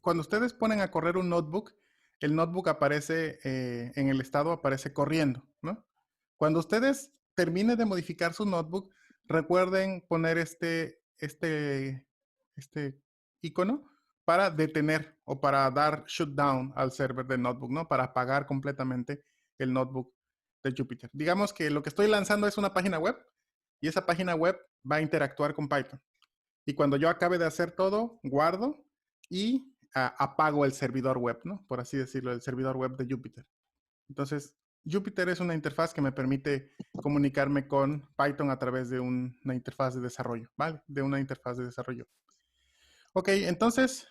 cuando ustedes ponen a correr un notebook, el notebook aparece en el estado, aparece corriendo, ¿no? Cuando ustedes terminen de modificar su notebook, recuerden poner este icono para detener o para dar shutdown al server del notebook, ¿no? Para apagar completamente el notebook de Jupyter. Digamos que lo que estoy lanzando es una página web y esa página web va a interactuar con Python. Y cuando yo acabe de hacer todo, guardo y apago el servidor web, ¿no? Por así decirlo, el servidor web de Jupyter. Entonces, Jupyter es una interfaz que me permite comunicarme con Python a través de una interfaz de desarrollo, ¿vale? De una interfaz de desarrollo. Ok, entonces,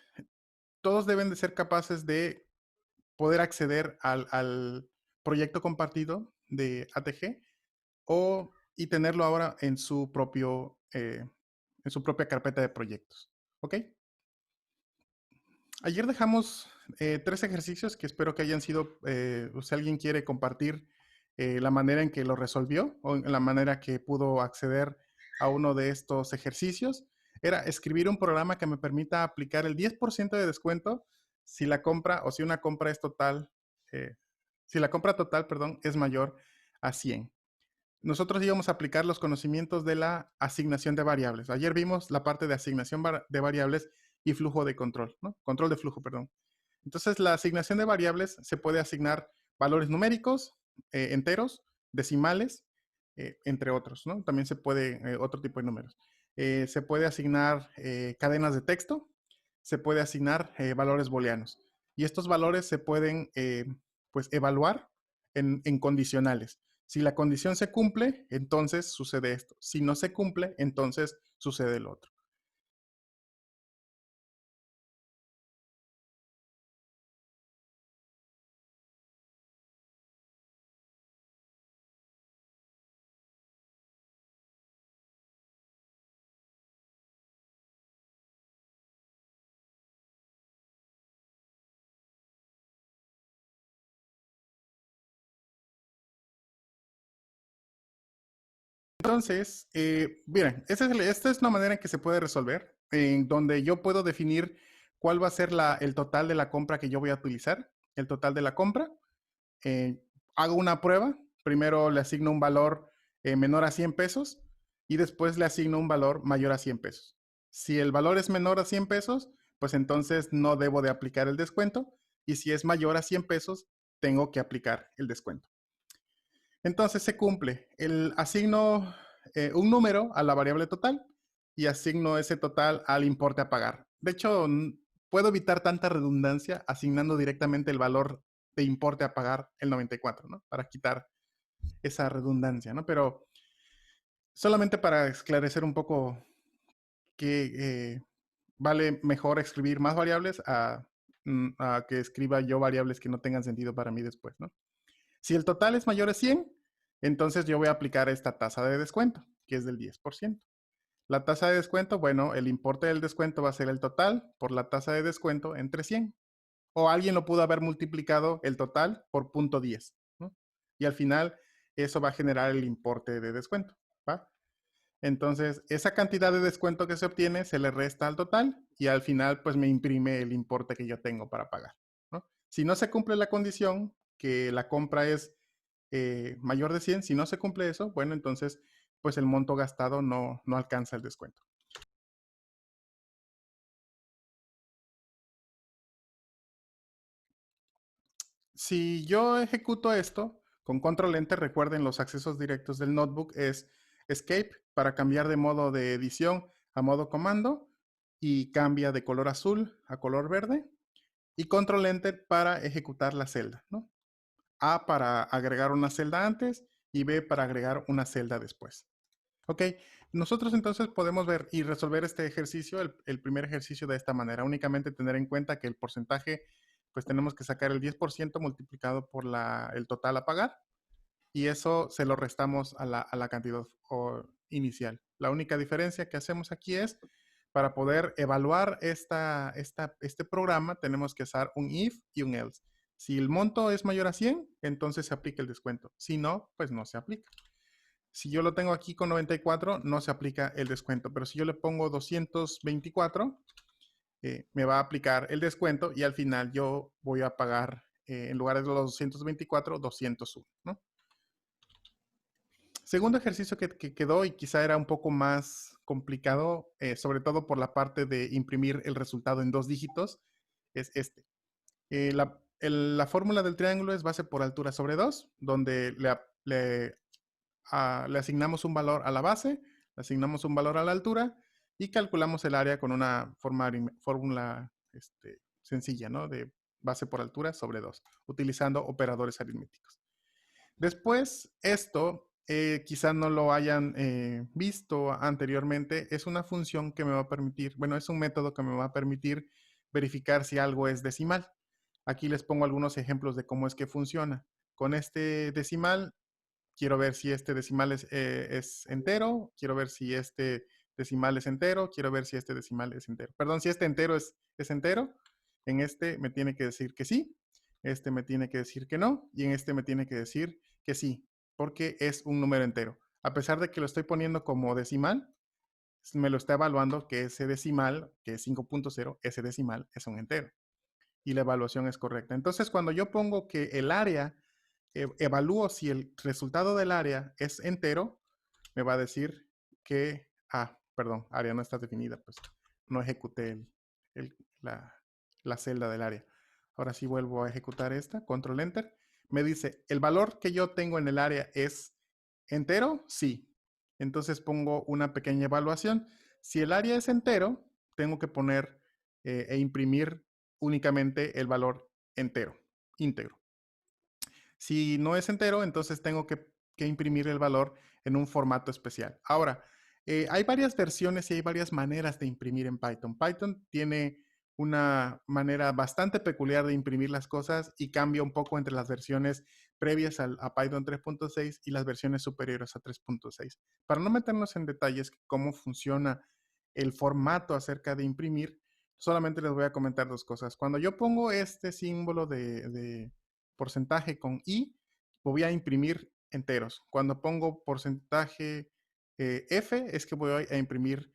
todos deben de ser capaces de poder acceder al proyecto compartido de ATG y tenerlo ahora en su propia carpeta de proyectos. ¿Ok? Ayer dejamos 3 ejercicios que espero que hayan sido, si alguien quiere compartir la manera en que lo resolvió o la manera que pudo acceder a uno de estos ejercicios, era escribir un programa que me permita aplicar el 10% de descuento si la compra o si una compra es total, si la compra total, perdón, es mayor a 100. Nosotros íbamos a aplicar los conocimientos de la asignación de variables. Ayer vimos la parte de asignación de variables y flujo de control, ¿no? Control de flujo, perdón. Entonces, la asignación de variables se puede asignar valores numéricos, enteros, decimales, entre otros, ¿no? También se puede, otro tipo de números. Se puede asignar cadenas de texto, se puede asignar valores booleanos. Y estos valores se pueden, pues, evaluar en condicionales. Si la condición se cumple, entonces sucede esto. Si no se cumple, entonces sucede lo otro. Entonces, miren, esta es una manera en que se puede resolver, en donde yo puedo definir cuál va a ser el total de la compra que yo voy a utilizar, el total de la compra. Hago una prueba, primero le asigno un valor menor a 100 pesos y después le asigno un valor mayor a 100 pesos. Si el valor es menor a 100 pesos, pues entonces no debo de aplicar el descuento, y si es mayor a 100 pesos, tengo que aplicar el descuento. Entonces se cumple. Asigno un número a la variable total y asigno ese total al importe a pagar. De hecho, puedo evitar tanta redundancia asignando directamente el valor de importe a pagar, el 94, ¿no? Para quitar esa redundancia, ¿no? Pero solamente para esclarecer un poco que vale mejor escribir más variables a que escriba yo variables que no tengan sentido para mí después, ¿no? Si el total es mayor a 100, entonces yo voy a aplicar esta tasa de descuento, que es del 10%. La tasa de descuento, bueno, el importe del descuento va a ser el total por la tasa de descuento entre 100. O alguien lo pudo haber multiplicado el total por 0.10, ¿no? Y al final eso va a generar el importe de descuento, ¿va? Entonces, esa cantidad de descuento que se obtiene se le resta al total y al final pues me imprime el importe que yo tengo para pagar, ¿no? Si no se cumple la condición que la compra es mayor de 100, si no se cumple eso, bueno, entonces pues el monto gastado no alcanza el descuento. Si yo ejecuto esto con control enter, recuerden los accesos directos del notebook es escape para cambiar de modo de edición a modo comando y cambia de color azul a color verde, y control enter para ejecutar la celda, ¿no? A para agregar una celda antes y B para agregar una celda después. Ok, nosotros entonces podemos ver y resolver este ejercicio, el primer ejercicio de esta manera. Únicamente tener en cuenta que el porcentaje, pues tenemos que sacar el 10% multiplicado por el total a pagar, y eso se lo restamos a la cantidad inicial. La única diferencia que hacemos aquí es, para poder evaluar este programa, tenemos que usar un if y un else. Si el monto es mayor a 100, entonces se aplica el descuento. Si no, pues no se aplica. Si yo lo tengo aquí con 94, no se aplica el descuento. Pero si yo le pongo 224, me va a aplicar el descuento y al final yo voy a pagar, en lugar de los 224, 201, ¿no? Segundo ejercicio que quedó y quizá era un poco más complicado, sobre todo por la parte de imprimir el resultado en 2 dígitos, es este. La fórmula del triángulo es base por altura sobre 2, donde le asignamos un valor a la base, le asignamos un valor a la altura y calculamos el área con una fórmula sencilla, ¿no? De base por altura sobre 2, utilizando operadores aritméticos. Después, esto quizá no lo hayan visto anteriormente, es una función que me va a permitir, bueno, es un método que me va a permitir verificar si algo es decimal. Aquí les pongo algunos ejemplos de cómo es que funciona. Con este decimal, quiero ver si este decimal es entero, quiero ver si este decimal es entero, quiero ver si este decimal es entero. Perdón, si este entero es entero, en este me tiene que decir que sí, este me tiene que decir que no, y en este me tiene que decir que sí, porque es un número entero. A pesar de que lo estoy poniendo como decimal, me lo está evaluando que ese decimal, que es 5.0, ese decimal es un entero. Y la evaluación es correcta. Entonces, cuando yo pongo que el área, evalúo si el resultado del área es entero, me va a decir que, perdón, área no está definida, pues no ejecuté el, la, la celda del área. Ahora sí vuelvo a ejecutar esta, control enter. Me dice, ¿el valor que yo tengo en el área es entero? Sí. Entonces pongo una pequeña evaluación. Si el área es entero, tengo que poner e imprimir únicamente el valor entero, íntegro. Si no es entero, entonces tengo que imprimir el valor en un formato especial. Ahora, hay varias versiones y hay varias maneras de imprimir en Python. Python tiene una manera bastante peculiar de imprimir las cosas y cambia un poco entre las versiones previas a Python 3.6 y las versiones superiores a 3.6. Para no meternos en detalles cómo funciona el formato acerca de imprimir, solamente les voy a comentar 2 cosas. Cuando yo pongo este símbolo de porcentaje con i, voy a imprimir enteros. Cuando pongo porcentaje f, es que voy a imprimir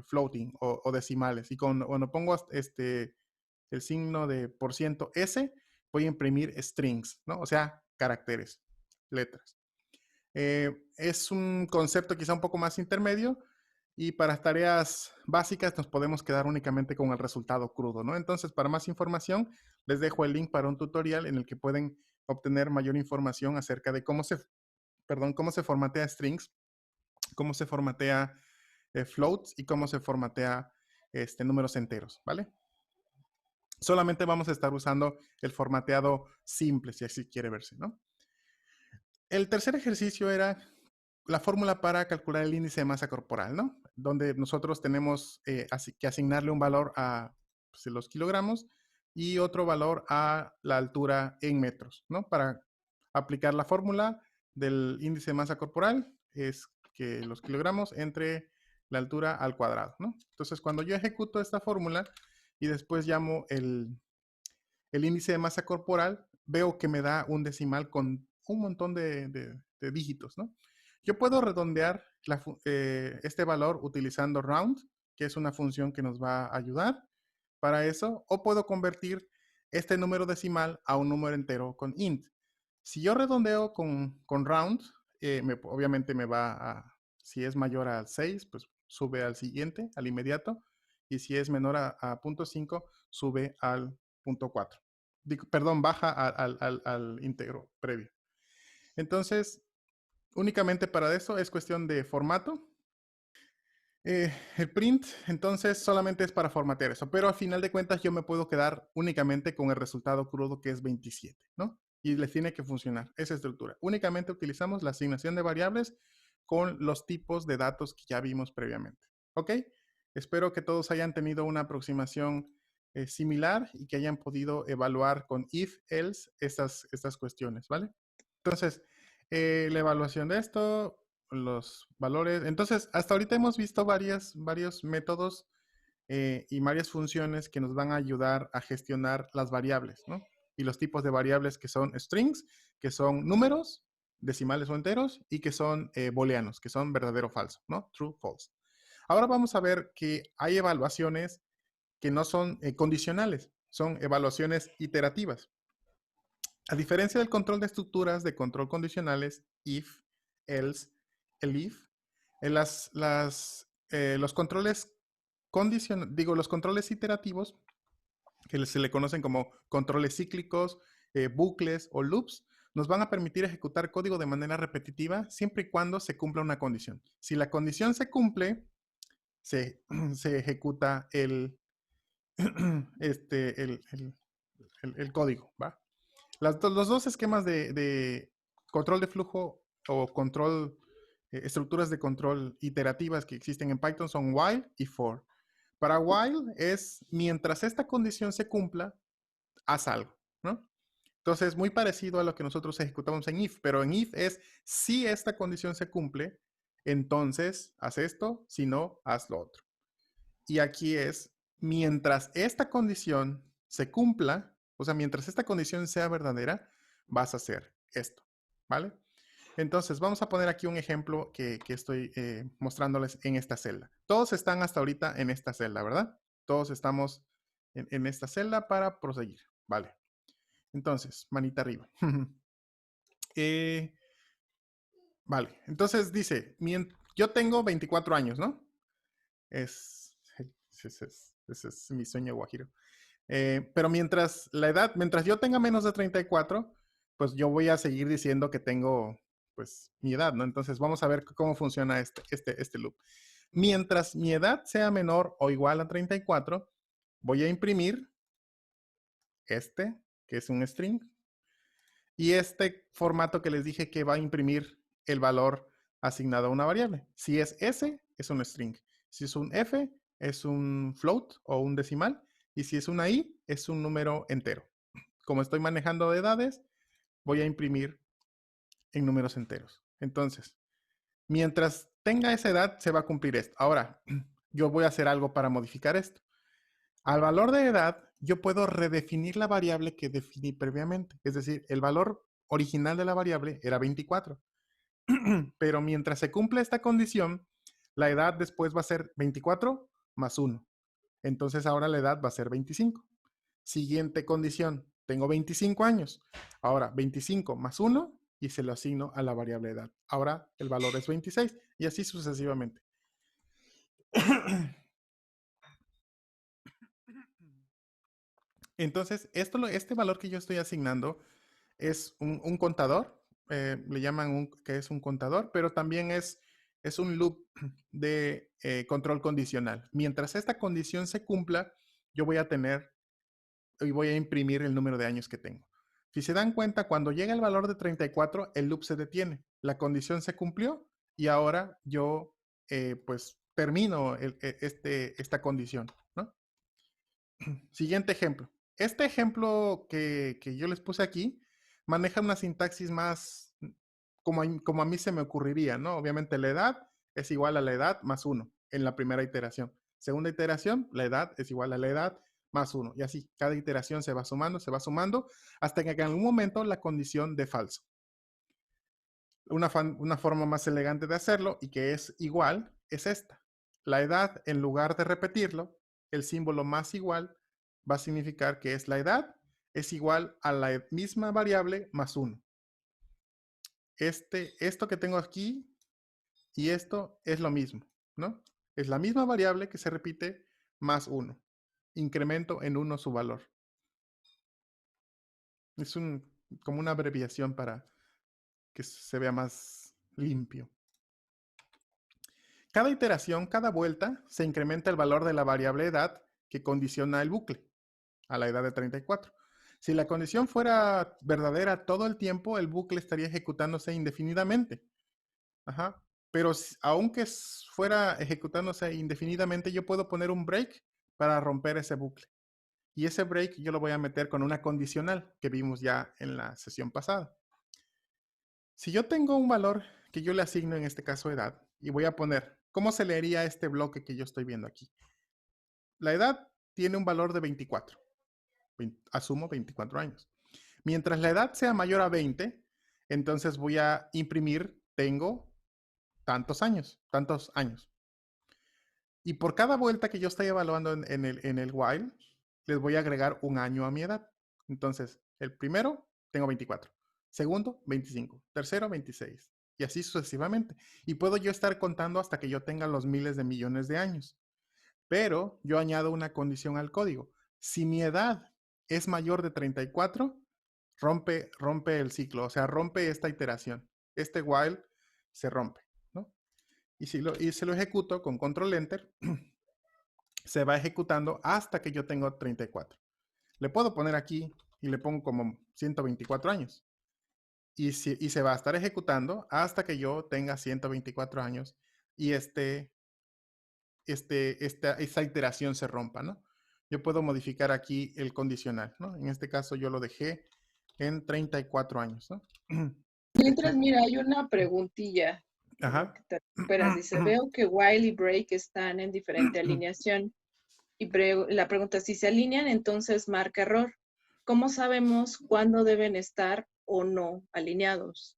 floating o decimales. Y cuando pongo el signo de % s, voy a imprimir strings, ¿no? O sea, caracteres, letras. Es un concepto quizá un poco más intermedio y para tareas básicas nos podemos quedar únicamente con el resultado crudo, ¿no? Entonces, para más información, les dejo el link para un tutorial en el que pueden obtener mayor información acerca de cómo se formatea strings, cómo se formatea floats y cómo se formatea números enteros, ¿vale? Solamente vamos a estar usando el formateado simple, si así quiere verse, ¿no? El tercer ejercicio era la fórmula para calcular el índice de masa corporal, ¿no? Donde nosotros tenemos que asignarle un valor a pues, los kilogramos y otro valor a la altura en metros, ¿no? Para aplicar la fórmula del índice de masa corporal es que los kilogramos entre la altura al cuadrado, ¿no? Entonces, cuando yo ejecuto esta fórmula y después llamo el índice de masa corporal, veo que me da un decimal con un montón de dígitos, ¿no? Yo puedo redondear este valor utilizando round, que es una función que nos va a ayudar para eso, o puedo convertir este número decimal a un número entero con int. Si yo redondeo con round, obviamente me va si es mayor a 6, pues sube al siguiente, al inmediato, y si es menor a 0.5, sube al 0.4. Perdón, baja al íntegro previo. Entonces, únicamente para eso es cuestión de formato. El print, entonces, solamente es para formatear eso, pero al final de cuentas yo me puedo quedar únicamente con el resultado crudo que es 27, ¿no? Y les tiene que funcionar esa estructura. Únicamente utilizamos la asignación de variables con los tipos de datos que ya vimos previamente, ¿ok? Espero que todos hayan tenido una aproximación similar y que hayan podido evaluar con if, else estas cuestiones, ¿vale? Entonces, la evaluación de esto, los valores. Entonces, hasta ahorita hemos visto varios métodos y varias funciones que nos van a ayudar a gestionar las variables, ¿no? Y los tipos de variables que son strings, que son números, decimales o enteros, y que son booleanos, que son verdadero o falso, ¿no? True, false. Ahora vamos a ver que hay evaluaciones que no son condicionales, son evaluaciones iterativas. A diferencia del control de estructuras de control condicionales, if, else, elif, los controles los controles iterativos, que se le conocen como controles cíclicos, bucles o loops, nos van a permitir ejecutar código de manera repetitiva siempre y cuando se cumpla una condición. Si la condición se cumple, se ejecuta el código, ¿va? Los dos esquemas de control de flujo o control, estructuras de control iterativas que existen en Python son while y for. Para while es mientras esta condición se cumpla, haz algo, ¿no? Entonces, muy parecido a lo que nosotros ejecutamos en if, pero en if es si esta condición se cumple, entonces haz esto, si no, haz lo otro. Y aquí es mientras esta condición se cumpla, o sea, mientras esta condición sea verdadera, vas a hacer esto, ¿vale? Entonces, vamos a poner aquí un ejemplo que estoy mostrándoles en esta celda. Todos están hasta ahorita en esta celda, ¿verdad? Todos estamos en esta celda para proseguir, ¿vale? Entonces, manita arriba. Vale, entonces dice, yo tengo 24 años, ¿no? Ese es mi sueño guajiro. Pero mientras yo tenga menos de 34, pues yo voy a seguir diciendo que tengo, pues, mi edad, ¿no? Entonces vamos a ver cómo funciona este loop. Mientras mi edad sea menor o igual a 34, voy a imprimir este, que es un string, y este formato que les dije que va a imprimir el valor asignado a una variable. Si es S, es un string. Si es un F, es un float o un decimal. Y si es una I, es un número entero. Como estoy manejando edades, voy a imprimir en números enteros. Entonces, mientras tenga esa edad, se va a cumplir esto. Ahora, yo voy a hacer algo para modificar esto. Al valor de edad, yo puedo redefinir la variable que definí previamente. Es decir, el valor original de la variable era 24. Pero mientras se cumple esta condición, la edad después va a ser 24 más 1. Entonces ahora la edad va a ser 25. Siguiente condición, tengo 25 años. Ahora 25 más 1 y se lo asigno a la variable edad. Ahora el valor es 26 y así sucesivamente. Entonces, este valor que yo estoy asignando es un contador, le llaman que es un contador, pero también es un loop de control condicional. Mientras esta condición se cumpla, yo voy a tener y voy a imprimir el número de años que tengo. Si se dan cuenta, cuando llega el valor de 34, el loop se detiene. La condición se cumplió y ahora yo pues termino esta condición, ¿no? Siguiente ejemplo. Este ejemplo que yo les puse aquí maneja una sintaxis más como a mí se me ocurriría, ¿no? Obviamente la edad es igual a la edad más 1 en la primera iteración. Segunda iteración, la edad es igual a la edad más 1. Y así, cada iteración se va sumando, hasta que en algún momento la condición de falso. Una forma más elegante de hacerlo y que es igual es esta. La edad, en lugar de repetirlo, el símbolo más igual va a significar que es la edad es igual a la misma variable más 1. Esto que tengo aquí y esto es lo mismo, ¿no? Es la misma variable que se repite más 1. Incremento en 1 su valor. Es como una abreviación para que se vea más limpio. Cada iteración, cada vuelta, se incrementa el valor de la variable edad que condiciona el bucle a la edad de 34. Si la condición fuera verdadera todo el tiempo, el bucle estaría ejecutándose indefinidamente. Ajá. Pero aunque fuera ejecutándose indefinidamente, yo puedo poner un break para romper ese bucle. Y ese break yo lo voy a meter con una condicional que vimos ya en la sesión pasada. Si yo tengo un valor que yo le asigno, en este caso edad, y voy a poner, ¿cómo se leería este bloque que yo estoy viendo aquí? La edad tiene un valor de 24. Asumo 24 años. Mientras la edad sea mayor a 20, entonces voy a imprimir, tengo tantos años. Y por cada vuelta que yo estoy evaluando en el while, les voy a agregar un año a mi edad. Entonces, el primero, tengo 24. Segundo, 25. Tercero, 26. Y así sucesivamente. Y puedo yo estar contando hasta que yo tenga los miles de millones de años. Pero yo añado una condición al código. Si mi edad es mayor de 34, rompe el ciclo, o sea, rompe esta iteración. Este while se rompe, ¿no? Y se lo ejecuto con control enter, se va ejecutando hasta que yo tengo 34. Le puedo poner aquí y le pongo como 124 años. Y se va a estar ejecutando hasta que yo tenga 124 años y esta iteración se rompa, ¿no? Yo puedo modificar aquí el condicional, ¿no? En este caso yo lo dejé en 34 años, ¿no? Mientras, mira, hay una preguntilla en lo Ajá. que te recuperas. Dice, veo que while y break están en diferente alineación. Y la pregunta es, si se alinean, entonces marca error. ¿Cómo sabemos cuándo deben estar o no alineados?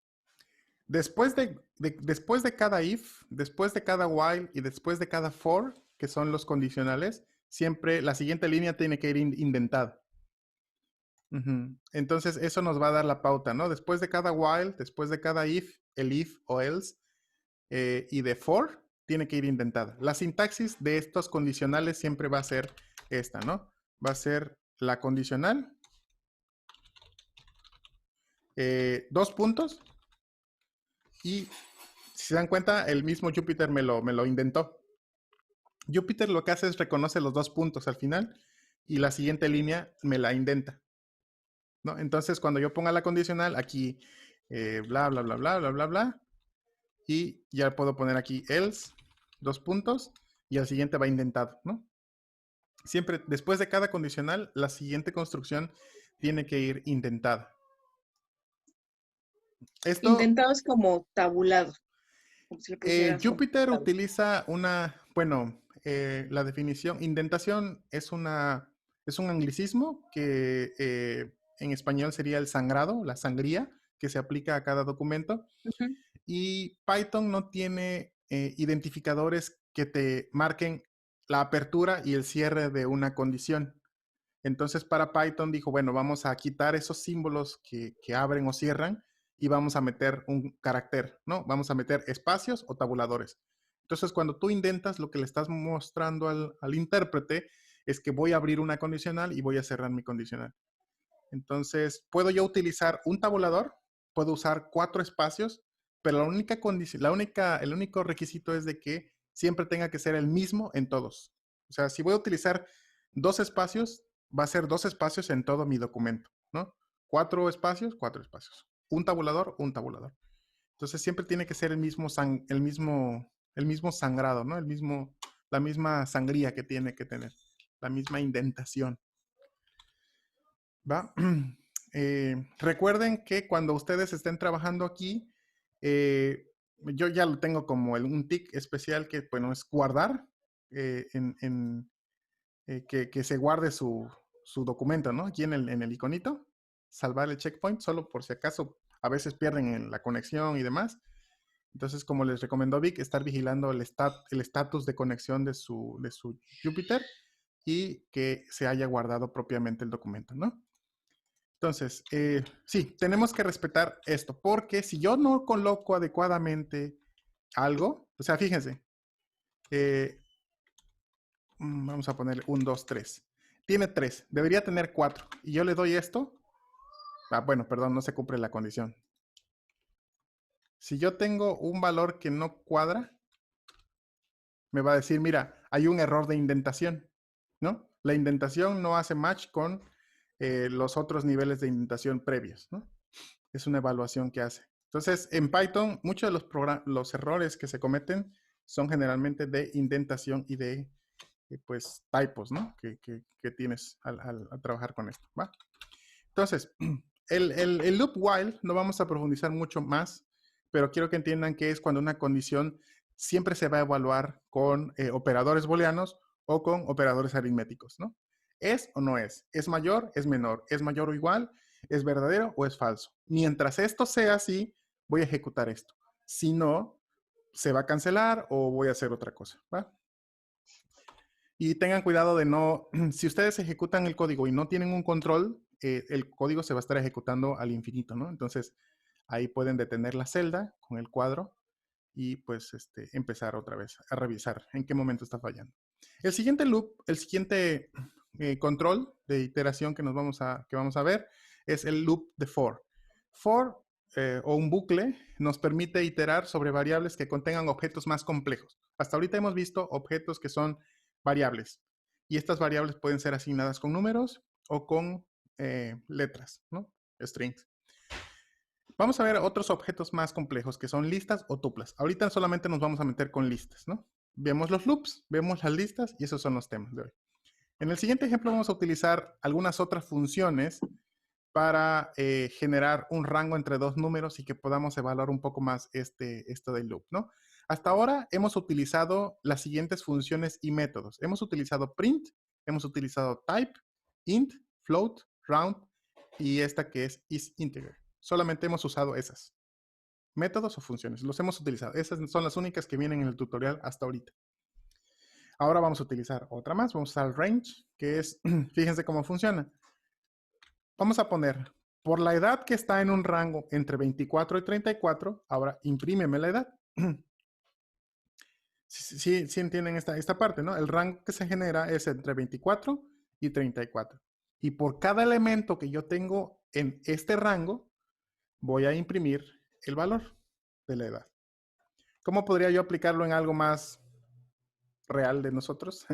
Después de cada if, después de cada while y después de cada for, que son los condicionales, siempre la siguiente línea tiene que ir indentada. Entonces, eso nos va a dar la pauta, ¿no? Después de cada while, después de cada if, el if o else, y de for, tiene que ir indentada. La sintaxis de estos condicionales siempre va a ser esta, ¿no? Va a ser la condicional, dos puntos, y si se dan cuenta, el mismo Jupyter me lo inventó. Jupyter lo que hace es reconoce los dos puntos al final y la siguiente línea me la indenta, ¿no? Entonces, cuando yo ponga la condicional, aquí, bla, bla, bla, bla, bla, bla, bla, y ya puedo poner aquí else, dos puntos, y al siguiente va indentado, ¿no? Siempre, después de cada condicional, la siguiente construcción tiene que ir indentada. Esto, Intentado es como tabulado, como si le pusieras un Jupyter tabulado. utiliza bueno, la definición, indentación es un anglicismo que en español sería el sangrado, la sangría que se aplica a cada documento. Ujú. Y Python no tiene identificadores que te marquen la apertura y el cierre de una condición. Entonces para Python dijo, bueno, vamos a quitar esos símbolos que abren o cierran y vamos a meter un carácter, ¿no? Vamos a meter espacios o tabuladores. Entonces cuando tú indentas, lo que le estás mostrando al intérprete es que voy a abrir una condicional y voy a cerrar mi condicional. Entonces puedo yo utilizar un tabulador, puedo usar 4 espacios, pero el único requisito es de que siempre tenga que ser el mismo en todos. O sea, si voy a utilizar 2 espacios, va a ser 2 espacios en todo mi documento, ¿no? 4 espacios, 4 espacios. Un tabulador, un tabulador. Entonces siempre tiene que ser el mismo sangrado, ¿no? La misma sangría que tiene que tener, la misma indentación. ¿Va? Recuerden que cuando ustedes estén trabajando aquí, yo ya lo tengo como un tic especial que, bueno, es guardar, que se guarde su documento, ¿no? Aquí en el iconito, salvar el checkpoint, solo por si acaso a veces pierden la conexión y demás. Entonces, como les recomendó Vic, estar vigilando el estatus de conexión de su Jupyter y que se haya guardado propiamente el documento, ¿no? Entonces, sí, tenemos que respetar esto, porque si yo no coloco adecuadamente algo, o sea, fíjense, eh, vamos a poner 1, 2, 3. Tiene 3, debería tener 4. Y yo le doy esto. Bueno, perdón, no se cumple la condición. Si yo tengo un valor que no cuadra, me va a decir, mira, hay un error de indentación, ¿no? La indentación no hace match con los otros niveles de indentación previos, ¿no? Es una evaluación que hace. Entonces, en Python, muchos de los errores que se cometen son generalmente de indentación y de, pues, typos, ¿no? Que tienes al trabajar con esto, ¿va? Entonces, el loop while no vamos a profundizar mucho más, pero quiero que entiendan que es cuando una condición siempre se va a evaluar con operadores booleanos o con operadores aritméticos, ¿no? ¿Es o no es? ¿Es mayor? ¿Es menor? ¿Es mayor o igual? ¿Es verdadero o es falso? Mientras esto sea así, voy a ejecutar esto. Si no, se va a cancelar o voy a hacer otra cosa, ¿va? Y tengan cuidado de no, si ustedes ejecutan el código y no tienen un control, el código se va a estar ejecutando al infinito, ¿no? Entonces, ahí pueden detener la celda con el cuadro y pues empezar otra vez a revisar en qué momento está fallando. El siguiente loop, el siguiente control de iteración que vamos a ver es el loop de for. For o un bucle nos permite iterar sobre variables que contengan objetos más complejos. Hasta ahorita hemos visto objetos que son variables y estas variables pueden ser asignadas con números o con letras, ¿no? Strings. Vamos a ver otros objetos más complejos que son listas o tuplas. Ahorita solamente nos vamos a meter con listas, ¿no? Vemos los loops, vemos las listas y esos son los temas de hoy. En el siguiente ejemplo vamos a utilizar algunas otras funciones para generar un rango entre dos números y que podamos evaluar un poco más esto del loop, ¿no? Hasta ahora hemos utilizado las siguientes funciones y métodos. Hemos utilizado print, hemos utilizado type, int, float, round y esta que es isInteger. Solamente hemos usado esas. Métodos o funciones, los hemos utilizado. Esas son las únicas que vienen en el tutorial hasta ahorita. Ahora vamos a utilizar otra más. Vamos a usar el range, que es, fíjense cómo funciona. Vamos a poner, por la edad que está en un rango entre 24 y 34, ahora imprímeme la edad. Sí entienden esta parte, ¿no? El rango que se genera es entre 24 y 34. Y por cada elemento que yo tengo en este rango, voy a imprimir el valor de la edad. ¿Cómo podría yo aplicarlo en algo más real de nosotros?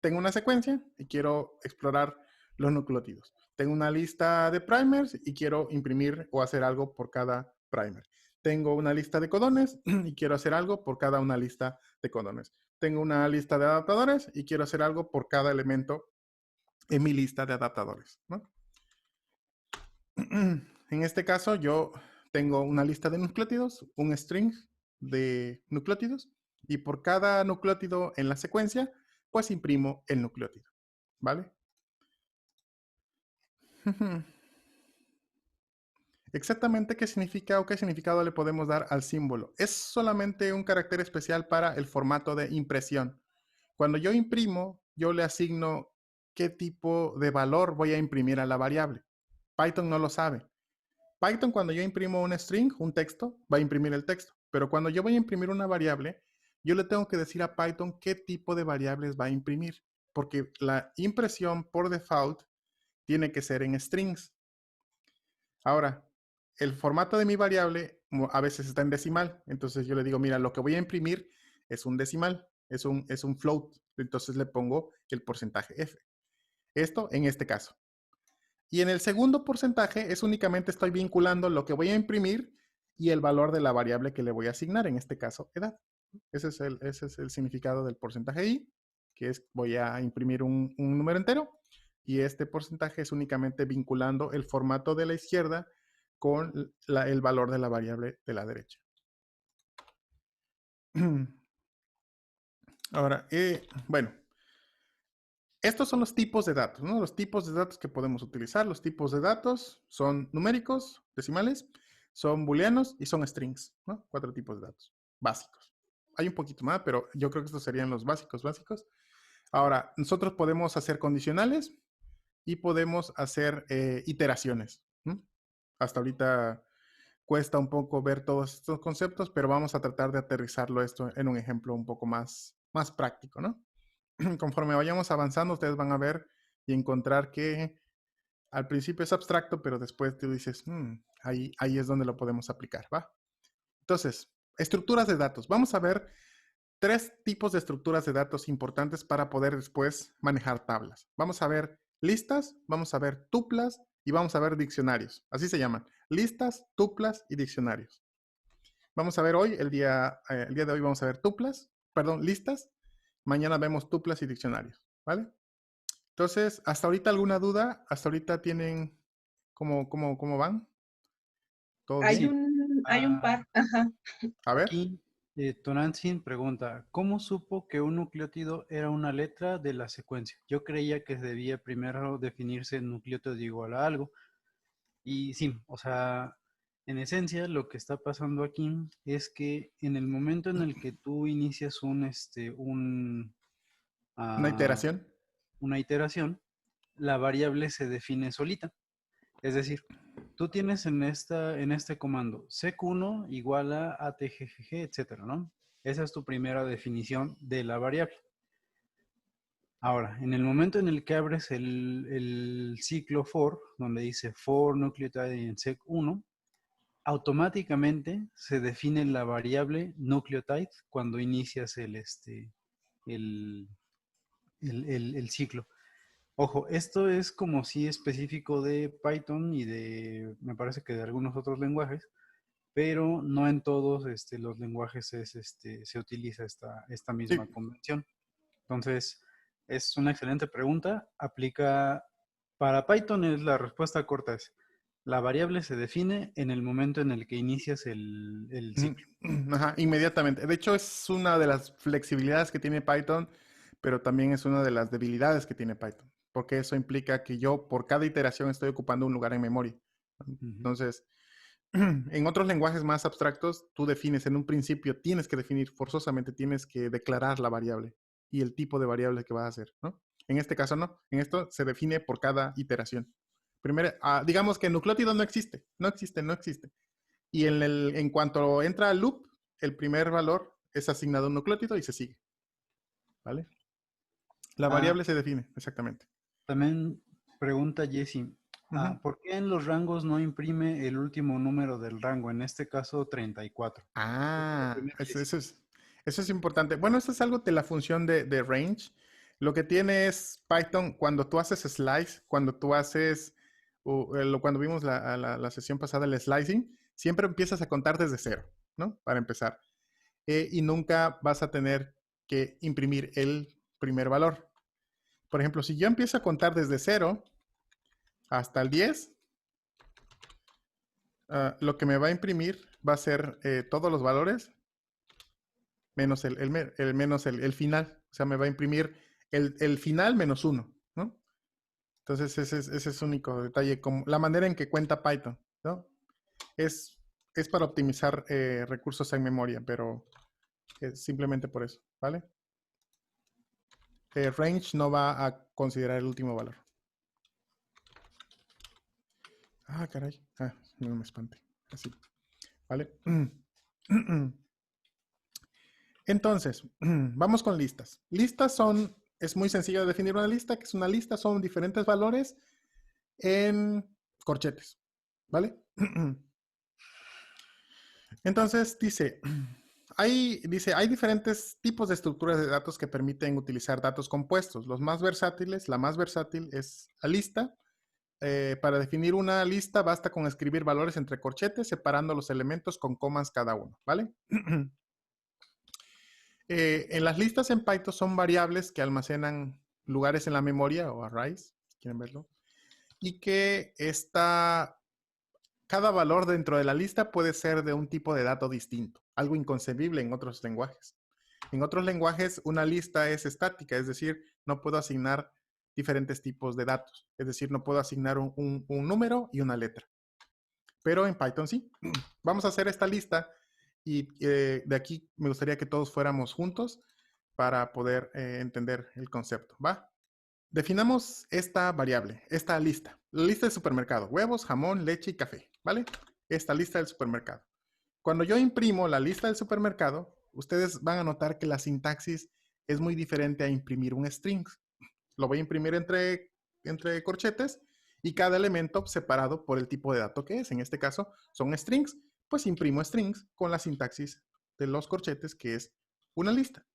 Tengo una secuencia y quiero explorar los nucleótidos. Tengo una lista de primers y quiero imprimir o hacer algo por cada primer. Tengo una lista de codones y quiero hacer algo por cada una lista de codones. Tengo una lista de adaptadores y quiero hacer algo por cada elemento en mi lista de adaptadores, ¿no? En este caso, yo tengo una lista de nucleótidos, un string de nucleótidos, y por cada nucleótido en la secuencia, pues imprimo el nucleótido, ¿vale? Exactamente qué significa o qué significado le podemos dar al símbolo. Es solamente un carácter especial para el formato de impresión. Cuando yo imprimo, yo le asigno qué tipo de valor voy a imprimir a la variable. Python no lo sabe. Python, cuando yo imprimo un string, un texto, va a imprimir el texto. Pero cuando yo voy a imprimir una variable, yo le tengo que decir a Python qué tipo de variables va a imprimir. Porque la impresión por default tiene que ser en strings. Ahora, el formato de mi variable a veces está en decimal. Entonces yo le digo, mira, lo que voy a imprimir es un decimal, es un float. Entonces le pongo el porcentaje F. Esto en este caso. Y en el segundo porcentaje es únicamente estoy vinculando lo que voy a imprimir y el valor de la variable que le voy a asignar, en este caso, edad. Ese es el significado del porcentaje i, que es voy a imprimir un número entero, y este porcentaje es únicamente vinculando el formato de la izquierda con el valor de la variable de la derecha. Ahora, bueno, estos son los tipos de datos, ¿no? Los tipos de datos que podemos utilizar. Los tipos de datos son numéricos, decimales, son booleanos y son strings, ¿no? 4 tipos de datos básicos. Hay un poquito más, pero yo creo que estos serían los básicos. Ahora, nosotros podemos hacer condicionales y podemos hacer iteraciones. Hasta ahorita cuesta un poco ver todos estos conceptos, pero vamos a tratar de aterrizarlo esto en un ejemplo un poco más práctico, ¿no? Conforme vayamos avanzando, ustedes van a ver y encontrar que al principio es abstracto, pero después tú dices, ahí es donde lo podemos aplicar, ¿va? Entonces, estructuras de datos. Vamos a ver 3 tipos de estructuras de datos importantes para poder después manejar tablas. Vamos a ver listas, vamos a ver tuplas y vamos a ver diccionarios. Así se llaman, listas, tuplas y diccionarios. Vamos a ver hoy, el día de hoy vamos a ver listas. Mañana vemos tuplas y diccionarios, ¿vale? Entonces, ¿hasta ahorita alguna duda? ¿Hasta ahorita tienen cómo van? ¿Todo Hay bien? Sí, un par, ajá. A ver. aquí Tonantzin pregunta, ¿cómo supo que un nucleótido era una letra de la secuencia? Yo creía que debía primero definirse el nucleótido igual a algo. Y sí, o sea, en esencia lo que está pasando aquí es que en el momento en el que tú inicias un Una a iteración. una iteración, la variable se define solita. Es decir, tú tienes en este comando sec1 igual a atggg, etcétera, ¿no? Esa es tu primera definición de la variable. Ahora, en el momento en el que abres el ciclo for, donde dice for nucleotide in sec1, automáticamente se define la variable nucleotide cuando inicias el, el ciclo. Ojo, esto es como si específico de Python y me parece que de algunos otros lenguajes, pero no en todos los lenguajes se utiliza esta misma Sí. convención. Entonces, es una excelente pregunta. Aplica para Python, es la respuesta corta es, la variable se define en el momento en el que inicias el ciclo. Ajá, inmediatamente. De hecho, es una de las flexibilidades que tiene Python, pero también es una de las debilidades que tiene Python, porque eso implica que yo por cada iteración estoy ocupando un lugar en memoria. Ujú. Entonces, en otros lenguajes más abstractos, tú defines en un principio, tienes que definir, forzosamente tienes que declarar la variable y el tipo de variable que vas a hacer, ¿no? En este caso no, en esto se define por cada iteración. Primero, digamos que el nucleótido no existe, no existe, no existe. Y en cuanto entra al loop, el primer valor es asignado a un nucleótido y se sigue, ¿vale? La Ah, variable se define, exactamente. también pregunta Jessie, Ujú. ¿por qué en los rangos no imprime el último número del rango? En este caso, 34. Primero, Jessie. Eso es importante. Bueno, eso es algo de la función de range. Lo que tiene es Python cuando tú haces slice, cuando tú haces, cuando vimos la sesión pasada, el slicing, siempre empiezas a contar desde cero, ¿no? Para empezar. Y nunca vas a tener que imprimir el primer valor. Por ejemplo, si yo empiezo a contar desde cero hasta el 10, lo que me va a imprimir va a ser todos los valores menos el final. O sea, me va a imprimir el final menos uno, ¿no? Entonces, ese es único detalle, como la manera en que cuenta Python, ¿no? Es, es para optimizar recursos en memoria, pero es simplemente por eso, ¿vale? Range no va a considerar el último valor. Ah, caray. No me espante. Así, ¿vale? Entonces, vamos con listas. Es muy sencillo de definir una lista, que es una lista, son diferentes valores en corchetes, ¿vale? Entonces hay diferentes tipos de estructuras de datos que permiten utilizar datos compuestos. Los más versátiles, la más versátil es la lista. Para definir una lista basta con escribir valores entre corchetes, separando los elementos con comas cada uno, ¿vale? En las listas en Python son variables que almacenan lugares en la memoria o arrays, si quieren verlo, y que cada valor dentro de la lista puede ser de un tipo de dato distinto, algo inconcebible en otros lenguajes. En otros lenguajes una lista es estática, es decir, no puedo asignar diferentes tipos de datos, es decir, no puedo asignar un número y una letra. Pero en Python sí. Vamos a hacer esta lista y de aquí me gustaría que todos fuéramos juntos para poder entender el concepto, ¿va? Definamos esta variable, esta lista. La lista del supermercado, huevos, jamón, leche y café, ¿vale? Esta lista del supermercado. Cuando yo imprimo la lista del supermercado, ustedes van a notar que la sintaxis es muy diferente a imprimir un string. Lo voy a imprimir entre corchetes y cada elemento separado por el tipo de dato que es. En este caso son strings, pues imprimo strings con la sintaxis de los corchetes, que es una lista.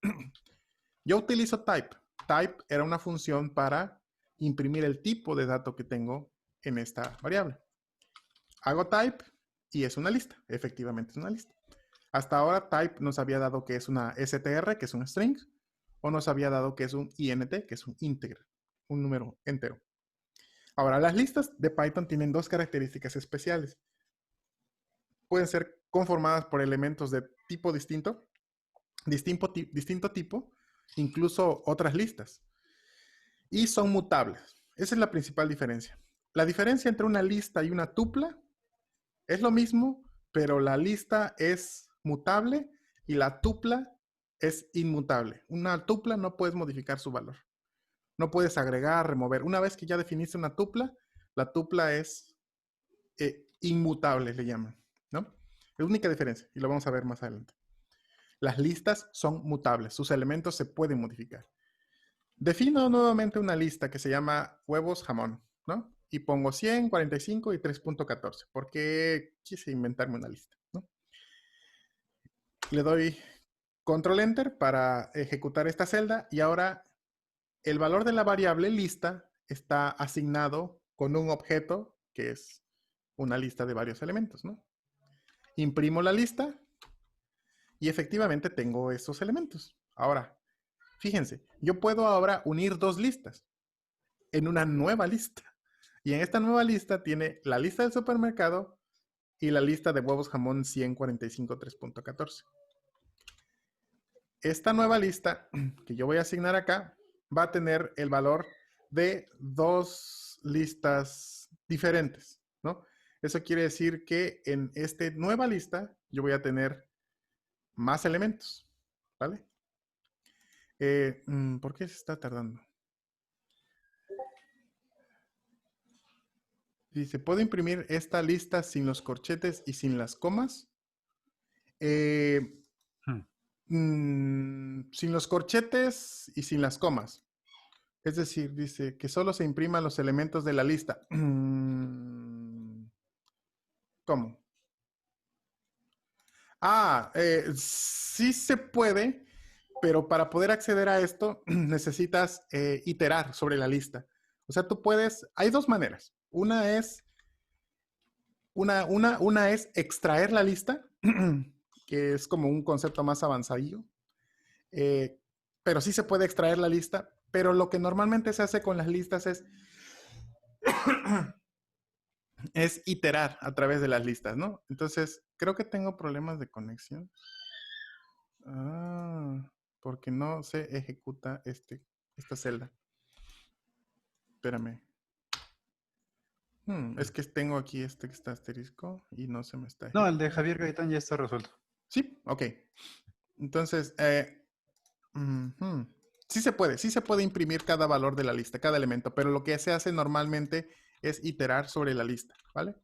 Yo utilizo type. Type era una función para imprimir el tipo de dato que tengo en esta variable. Hago type y es una lista. Efectivamente es una lista. Hasta ahora type nos había dado que es una str, que es un string, o nos había dado que es un int, que es un integer, un número entero. Ahora, las listas de Python tienen dos características especiales. Pueden ser conformadas por elementos de tipo distinto tipo, incluso otras listas. Y son mutables. Esa es la principal diferencia. La diferencia entre una lista y una tupla es lo mismo, pero la lista es mutable y la tupla es inmutable. Una tupla no puedes modificar su valor. No puedes agregar, remover. Una vez que ya definiste una tupla, la tupla es inmutable, le llaman, ¿no? Es la única diferencia, y lo vamos a ver más adelante. Las listas son mutables, sus elementos se pueden modificar. Defino nuevamente una lista que se llama huevos jamón, ¿no? Y pongo 100, 45 y 3.14, porque quise inventarme una lista, ¿no? Le doy control enter para ejecutar esta celda y ahora el valor de la variable lista está asignado con un objeto que es una lista de varios elementos, ¿no? Imprimo la lista y efectivamente tengo esos elementos. Ahora, fíjense, yo puedo ahora unir dos listas en una nueva lista. Y en esta nueva lista tiene la lista del supermercado y la lista de huevos jamón 145 3.14. Esta nueva lista que yo voy a asignar acá va a tener el valor de dos listas diferentes, ¿no? Eso quiere decir que en esta nueva lista yo voy a tener más elementos, ¿vale? ¿Por qué se está tardando? Dice, ¿puedo imprimir esta lista sin los corchetes y sin las comas? Sin los corchetes y sin las comas. Es decir, dice que solo se impriman los elementos de la lista. ¿Cómo? Sí se puede, pero para poder acceder a esto necesitas iterar sobre la lista. O sea, tú puedes, hay dos maneras. Una es extraer la lista, que es como un concepto más avanzadillo. Pero sí se puede extraer la lista, pero lo que normalmente se hace con las listas es iterar a través de las listas, ¿no? Entonces, creo que tengo problemas de conexión. Porque no se ejecuta esta celda. Espérame. Es que tengo aquí que está asterisco y no se me está No, el ejecutando. de Javier Gaitán ya está resuelto. Sí, ok. Entonces, sí se puede imprimir cada valor de la lista, cada elemento, pero lo que se hace normalmente es iterar sobre la lista, ¿vale?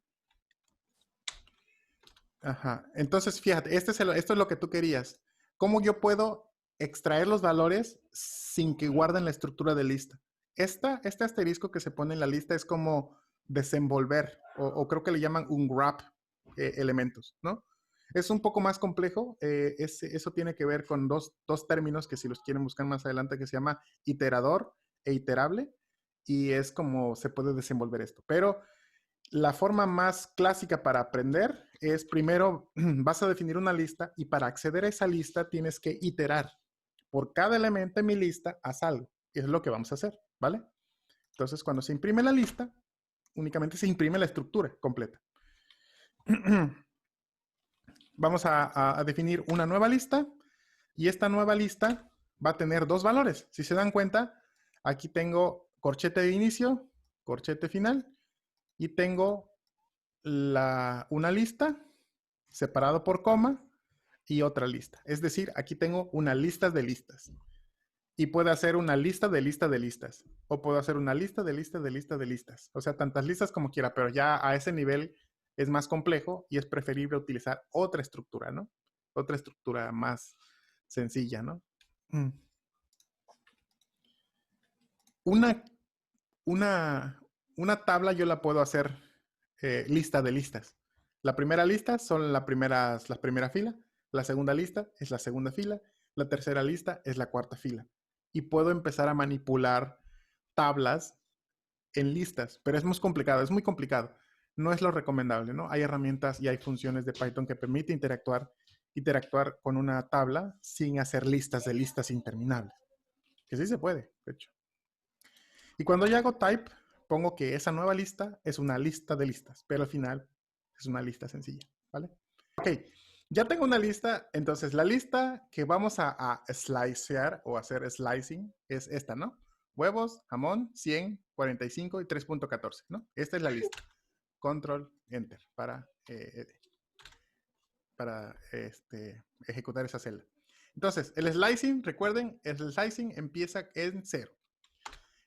Ajá. Entonces, fíjate, esto es lo que tú querías. ¿Cómo yo puedo extraer los valores sin que guarden la estructura de lista? Este asterisco que se pone en la lista es como desenvolver, o creo que le llaman unwrap elementos, ¿no? Es un poco más complejo. Eso tiene que ver con dos términos que si los quieren buscar más adelante, que se llama iterador e iterable, y es como se puede desenvolver esto. Pero la forma más clásica para aprender es primero vas a definir una lista y para acceder a esa lista tienes que iterar. Por cada elemento en mi lista, haz algo. Y es lo que vamos a hacer, ¿vale? Entonces, cuando se imprime la lista, únicamente se imprime la estructura completa. Vamos a definir una nueva lista y esta nueva lista va a tener dos valores. Si se dan cuenta, aquí tengo corchete de inicio, corchete final y tengo una lista separado por coma y otra lista. Es decir, aquí tengo una lista de listas. Y puedo hacer una lista de listas. O puedo hacer una lista de listas. O sea, tantas listas como quiera, pero ya a ese nivel es más complejo y es preferible utilizar otra estructura, ¿no? Otra estructura más sencilla, ¿no? Una tabla yo la puedo hacer lista de listas. La primera lista son la primera fila, la segunda lista es la segunda fila, la tercera lista es la cuarta fila. Y puedo empezar a manipular tablas en listas, pero es muy complicado. No es lo recomendable, ¿no? Hay herramientas y hay funciones de Python que permiten interactuar con una tabla sin hacer listas de listas interminables. Que sí se puede, de hecho. Y cuando yo hago type, pongo que esa nueva lista es una lista de listas, pero al final es una lista sencilla, ¿vale? Ok, ya tengo una lista, entonces la lista que vamos a slicear o hacer slicing es esta, ¿no? Huevos, jamón, 100, 45 y 3.14, ¿no? Esta es la lista. Control, Enter para ejecutar esa celda. Entonces, el slicing, recuerden, el slicing empieza en 0.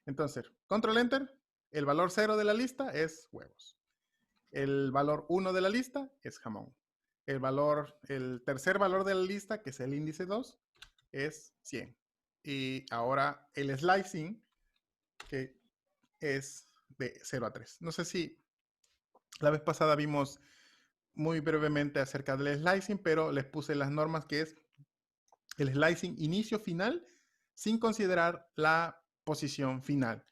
Entonces, control enter, el valor 0 de la lista es huevos. El valor 1 de la lista es jamón. El tercer valor de la lista, que es el índice 2, es 100. Y ahora el slicing, que es de 0 a 3. No sé si la vez pasada vimos muy brevemente acerca del slicing, pero les puse las normas que es el slicing inicio-final sin considerar la posición final.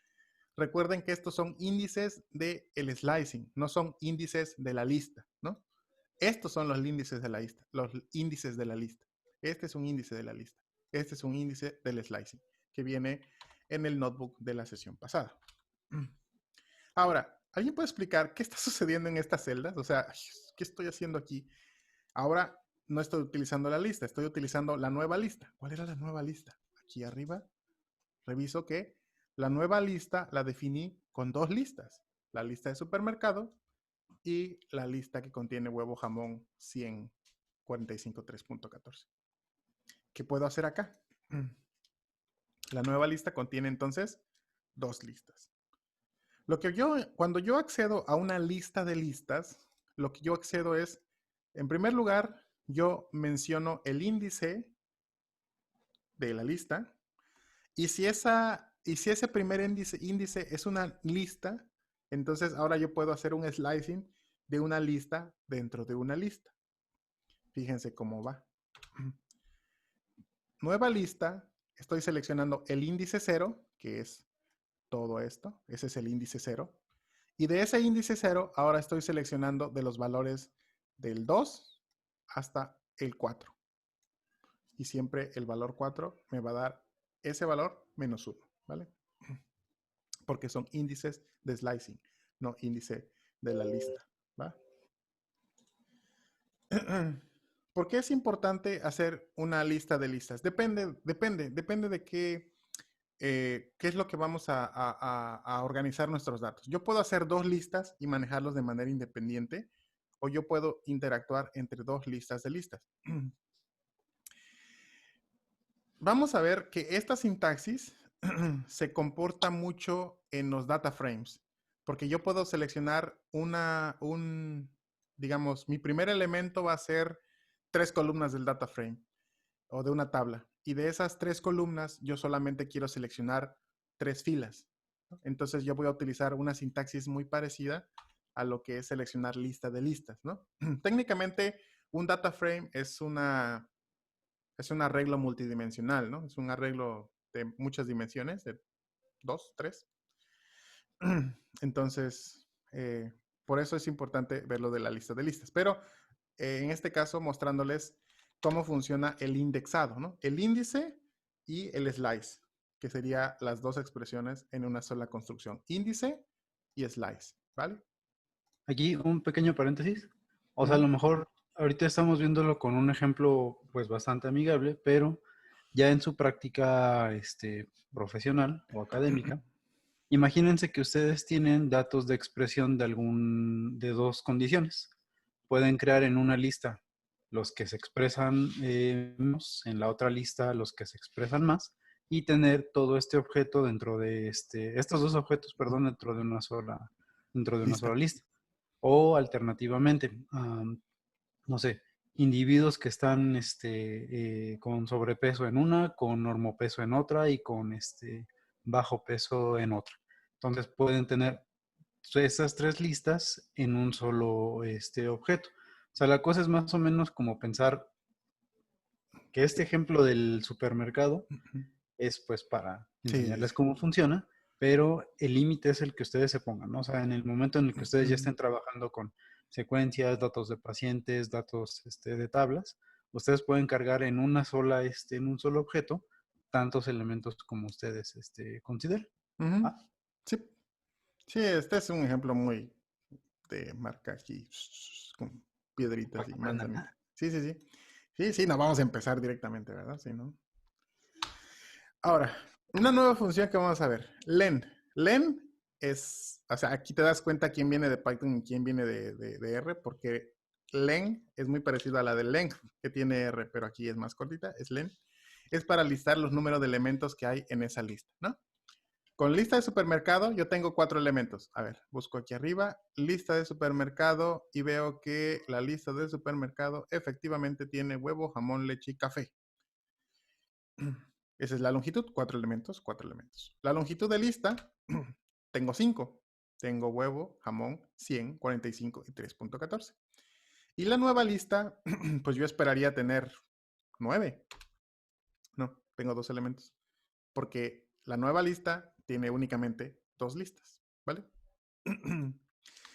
Recuerden que estos son índices del slicing, no son índices de la lista, ¿no? Estos son los índices de la lista, los índices de la lista. Este es un índice de la lista. Este es un índice del slicing que viene en el notebook de la sesión pasada. Ahora, ¿alguien puede explicar qué está sucediendo en estas celdas? O sea, ¿qué estoy haciendo aquí? Ahora no estoy utilizando la lista, estoy utilizando la nueva lista. ¿Cuál era la nueva lista? Aquí arriba, reviso que la nueva lista la definí con 2 listas. La lista de supermercado y la lista que contiene huevo jamón 145.3.14. ¿Qué puedo hacer acá? La nueva lista contiene entonces 2 listas. Cuando yo accedo a una lista de listas, lo que yo accedo es, en primer lugar, yo menciono el índice de la lista. Y si ese primer índice es una lista, entonces ahora yo puedo hacer un slicing de una lista dentro de una lista. Fíjense cómo va. Nueva lista, estoy seleccionando el índice 0, que es todo esto. Ese es el índice 0. Y de ese índice 0, ahora estoy seleccionando de los valores del 2 hasta el 4. Y siempre el valor 4 me va a dar ese valor menos 1, ¿vale? Porque son índices de slicing, no índice de la lista, ¿va? ¿Por qué es importante hacer una lista de listas? Depende de qué es lo que vamos a organizar nuestros datos. Yo puedo hacer 2 listas y manejarlos de manera independiente, o yo puedo interactuar entre 2 listas de listas. Vamos a ver que esta sintaxis se comporta mucho en los data frames, porque yo puedo seleccionar digamos, mi primer elemento va a ser 3 columnas del data frame o de una tabla. Y de esas 3 columnas, yo solamente quiero seleccionar 3 filas. Entonces yo voy a utilizar una sintaxis muy parecida a lo que es seleccionar lista de listas, ¿no? Técnicamente, un data frame es un arreglo multidimensional, ¿no? Es un arreglo de muchas dimensiones, de 2, 3. Entonces, por eso es importante ver lo de la lista de listas. Pero en este caso, mostrándoles cómo funciona el indexado, ¿no? El índice y el slice, que serían las 2 expresiones en una sola construcción. Índice y slice, ¿vale? Aquí un pequeño paréntesis. O sea, a lo mejor ahorita estamos viéndolo con un ejemplo pues bastante amigable, pero ya en su práctica profesional o académica, imagínense que ustedes tienen datos de expresión de 2 condiciones. Pueden crear en una lista los que se expresan menos, en la otra lista los que se expresan más, y tener todo este objeto dentro de estos 2 objetos, perdón, dentro de una sola lista. O alternativamente, no sé, individuos que están con sobrepeso en una, con normopeso en otra y con bajo peso en otra. Entonces pueden tener esas 3 listas en un solo objeto. O sea, la cosa es más o menos como pensar que este ejemplo del supermercado es pues para enseñarles cómo funciona, pero el límite es el que ustedes se pongan, ¿no? O sea, en el momento en el que ustedes ya estén trabajando con secuencias, datos de pacientes, datos de tablas, ustedes pueden cargar en una sola, en un solo objeto, tantos elementos como ustedes consideren. ¿Ah? Sí. Sí, este es un ejemplo muy de marca aquí, con piedritas y manzanitas. Sí, sí, sí. Sí, sí, no vamos a empezar directamente, ¿verdad? Sí, ¿no? Ahora, una nueva función que vamos a ver, len. Len es, o sea, aquí te das cuenta quién viene de Python y quién viene de R, porque len, es muy parecida a la de length, que tiene R, pero aquí es más cortita, es len. Es para listar los números de elementos que hay en esa lista, ¿no? Con lista de supermercado yo tengo 4 elementos. A ver, busco aquí arriba, lista de supermercado y veo que la lista de supermercado efectivamente tiene huevo, jamón, leche y café. Esa es la longitud, 4 elementos, 4 elementos. La longitud de lista, tengo 5. Tengo huevo, jamón, 100, 45 y 3.14. Y la nueva lista, pues yo esperaría tener 9. No, tengo 2 elementos. Porque la nueva lista tiene únicamente 2 listas, ¿vale?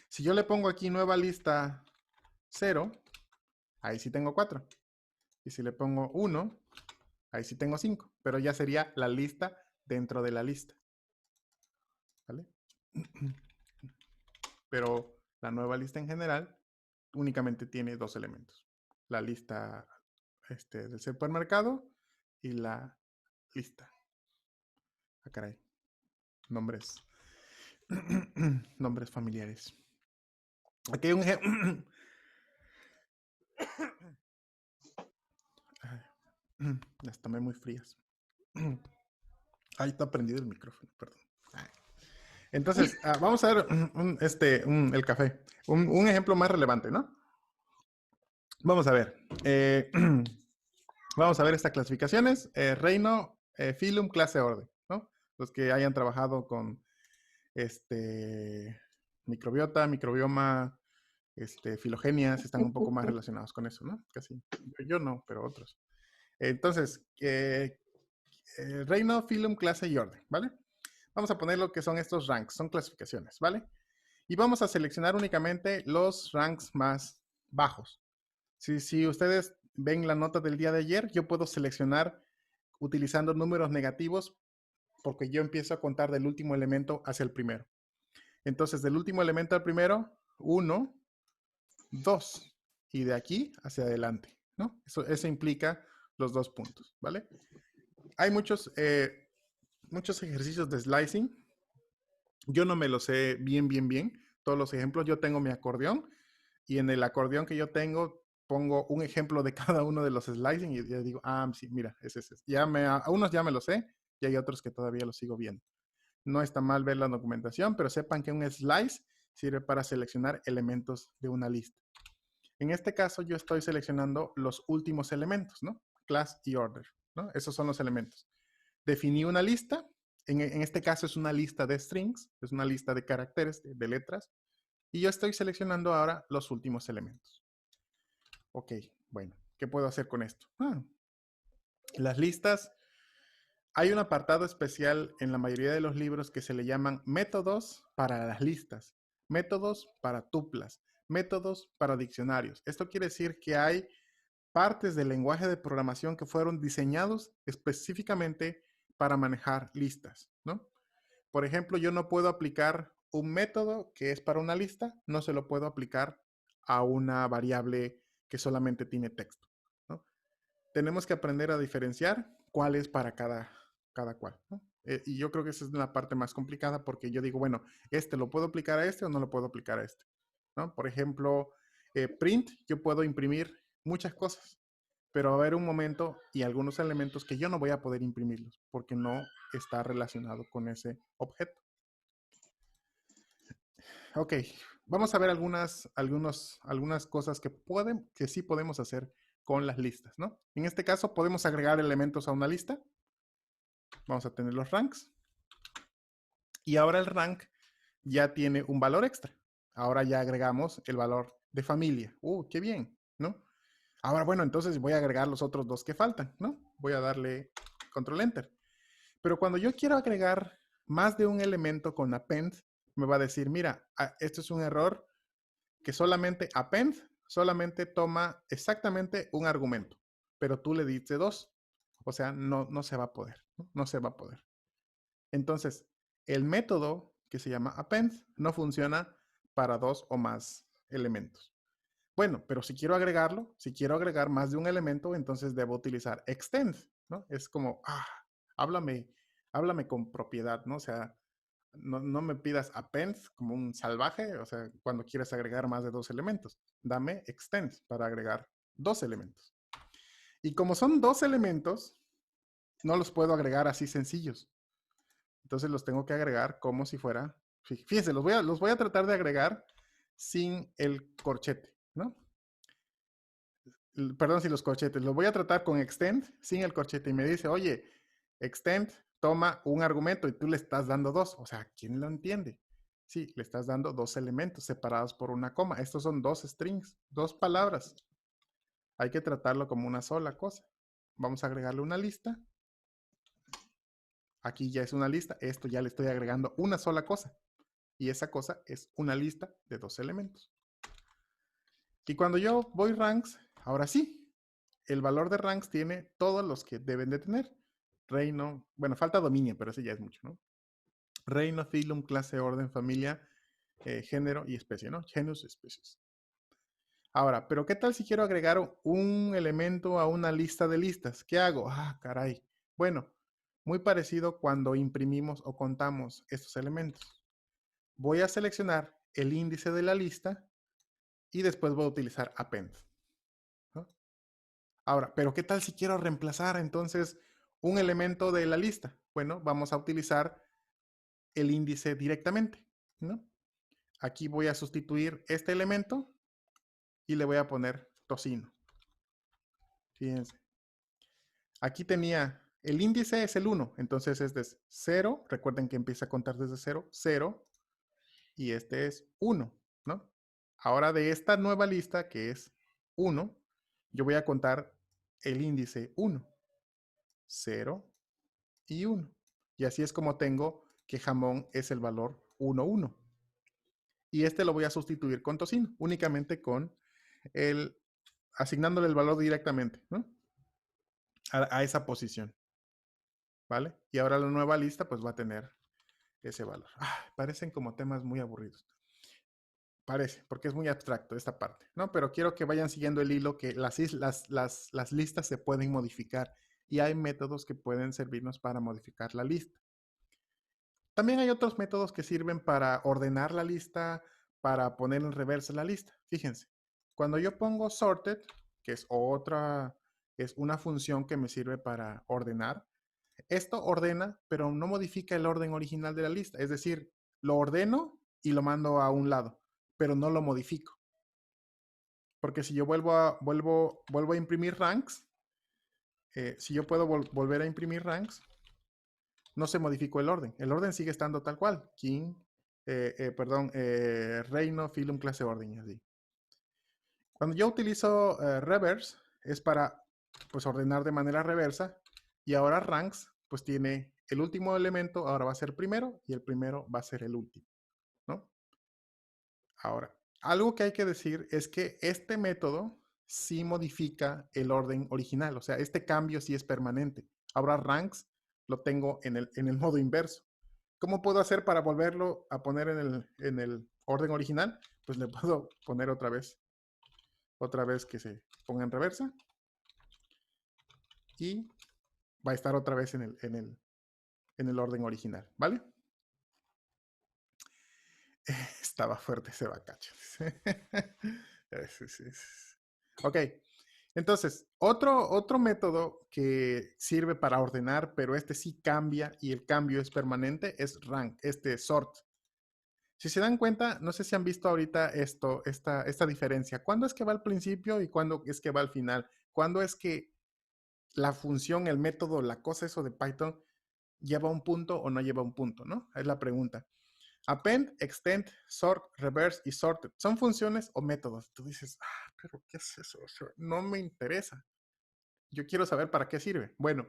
Si yo le pongo aquí nueva lista 0, ahí sí tengo 4. Y si le pongo 1, ahí sí tengo 5. Pero ya sería la lista dentro de la lista, ¿vale? Pero la nueva lista en general únicamente tiene 2 elementos. La lista del supermercado y la lista. Ah, caray. Nombres. Nombres familiares. Aquí hay un ejemplo. Las tomé muy frías. Ahí está prendido el micrófono, perdón. Entonces, vamos a ver el café. Un ejemplo más relevante, ¿no? Vamos a ver. Vamos a ver estas clasificaciones. Reino, Phylum, clase, orden, ¿no? Los que hayan trabajado con microbiota, microbioma, filogenias, están un poco más relacionados con eso, ¿no? Casi. Yo no, pero otros. Entonces, reino, phylum, clase y orden, ¿vale? Vamos a poner lo que son estos ranks, son clasificaciones, ¿vale? Y vamos a seleccionar únicamente los ranks más bajos. Si ustedes ven la nota del día de ayer, yo puedo seleccionar utilizando números negativos porque yo empiezo a contar del último elemento hacia el primero. Entonces, del último elemento al primero, 1, 2, y de aquí hacia adelante, ¿no? Eso implica los 2 puntos, ¿vale? Hay muchos ejercicios de slicing. Yo no me lo sé bien, todos los ejemplos. Yo tengo mi acordeón y en el acordeón que yo tengo pongo un ejemplo de cada uno de los slicing y ya digo, sí, mira, ese. A unos ya me lo sé y hay otros que todavía los sigo viendo. No está mal ver la documentación, pero sepan que un slice sirve para seleccionar elementos de una lista. En este caso, yo estoy seleccionando los últimos elementos, ¿no? Class y order, ¿no? Esos son los elementos. Definí una lista. En este caso es una lista de strings, es una lista de caracteres, de letras. Y yo estoy seleccionando ahora los últimos elementos. Ok, bueno, ¿qué puedo hacer con esto? Las listas. Hay un apartado especial en la mayoría de los libros que se le llaman métodos para las listas, métodos para tuplas, métodos para diccionarios. Esto quiere decir que hay partes del lenguaje de programación que fueron diseñados específicamente para manejar listas, ¿no? Por ejemplo, yo no puedo aplicar un método que es para una lista, no se lo puedo aplicar a una variable que solamente tiene texto, ¿no? Tenemos que aprender a diferenciar cuál es para cada cual, ¿no? Y yo creo que esa es la parte más complicada porque yo digo, bueno, ¿lo puedo aplicar a este o no lo puedo aplicar a este? ¿No? Por ejemplo, print, yo puedo imprimir muchas cosas, pero va a haber un momento y algunos elementos que yo no voy a poder imprimirlos porque no está relacionado con ese objeto. Ok, vamos a ver algunas cosas que sí podemos hacer con las listas, ¿no? En este caso podemos agregar elementos a una lista. Vamos a tener los ranks. Y ahora el rank ya tiene un valor extra. Ahora ya agregamos el valor de familia. ¡Qué bien! ¿No? Ahora, bueno, entonces voy a agregar los otros 2 que faltan, ¿no? Voy a darle control enter. Pero cuando yo quiero agregar más de un elemento con append, me va a decir, mira, esto es un error que solamente append solamente toma exactamente un argumento, pero tú le diste 2. O sea, no se va a poder, ¿no? No se va a poder. Entonces, el método que se llama append no funciona para 2 o más elementos. Bueno, pero si quiero agregarlo, si quiero agregar más de un elemento, entonces debo utilizar extend, ¿no? Es como, háblame con propiedad, ¿no? O sea, no me pidas append como un salvaje, o sea, cuando quieres agregar más de 2 elementos. Dame extend para agregar 2 elementos. Y como son 2 elementos, no los puedo agregar así sencillos. Entonces los tengo que agregar como si fuera, fíjense, los voy a tratar de agregar sin el corchete, ¿no? Perdón, sin los corchetes. Los voy a tratar con extend sin el corchete. Y me dice, oye, extend toma un argumento y tú le estás dando 2. O sea, ¿quién lo entiende? Sí, le estás dando 2 elementos separados por una coma. Estos son 2 strings, 2 palabras. Hay que tratarlo como una sola cosa. Vamos a agregarle una lista. Aquí ya es una lista. Esto ya le estoy agregando una sola cosa. Y esa cosa es una lista de 2 elementos. Y cuando yo voy ranks, ahora sí, el valor de ranks tiene todos los que deben de tener. Reino, bueno, falta dominio, pero ese ya es mucho, ¿no? Reino, filum, clase, orden, familia, género y especie, ¿no? Genus, especies. Ahora, pero ¿qué tal si quiero agregar un elemento a una lista de listas? ¿Qué hago? Ah, caray. Bueno, muy parecido cuando imprimimos o contamos estos elementos. Voy a seleccionar el índice de la lista y después voy a utilizar append, ¿no? Ahora, pero ¿qué tal si quiero reemplazar entonces un elemento de la lista? Bueno, vamos a utilizar el índice directamente, ¿no? Aquí voy a sustituir este elemento y le voy a poner tocino. Fíjense. Aquí tenía, el índice es el 1, entonces este es 0, recuerden que empieza a contar desde 0, 0, y este es 1, ¿no? Ahora de esta nueva lista, que es 1, yo voy a contar el índice 1, 0 y 1. Y así es como tengo que jamón es el valor 1, 1. Y este lo voy a sustituir con tocino, únicamente con asignándole el valor directamente, ¿no? A esa posición, ¿vale? Y ahora la nueva lista pues va a tener ese valor. Parecen como temas muy aburridos. Parece, porque es muy abstracto esta parte, ¿no? Pero quiero que vayan siguiendo el hilo, que las listas se pueden modificar y hay métodos que pueden servirnos para modificar la lista. También hay otros métodos que sirven para ordenar la lista, para poner en reversa la lista. Fíjense, cuando yo pongo sorted, que es es una función que me sirve para ordenar, esto ordena, pero no modifica el orden original de la lista. Es decir, lo ordeno y lo mando a un lado, pero no lo modifico. Porque si yo vuelvo a imprimir ranks, si yo puedo volver a imprimir ranks, no se modificó el orden. El orden sigue estando tal cual. King, reino, filum, clase, orden y así. Cuando yo utilizo reverse, es para pues ordenar de manera reversa. Y ahora ranks, pues tiene el último elemento, ahora va a ser primero y el primero va a ser el último, ¿no? Ahora, algo que hay que decir es que este método sí modifica el orden original, o sea, este cambio sí es permanente. Ahora ranks lo tengo en el modo inverso. ¿Cómo puedo hacer para volverlo a poner en el orden original? Pues le puedo poner otra vez que se ponga en reversa y va a estar otra vez en el orden original, ¿vale? Estaba fuerte ese bacacho. Ok, entonces, otro método que sirve para ordenar, pero este sí cambia y el cambio es permanente, es rank, sort. Si se dan cuenta, no sé si han visto ahorita esta diferencia. ¿Cuándo es que va al principio y cuándo es que va al final? ¿Cuándo es que la función, el método, la cosa eso de Python lleva un punto o no lleva un punto, ¿no? Es la pregunta. Append, extend, sort, reverse y sorted. ¿Son funciones o métodos? Tú dices, pero ¿qué es eso? O sea, no me interesa. Yo quiero saber para qué sirve. Bueno,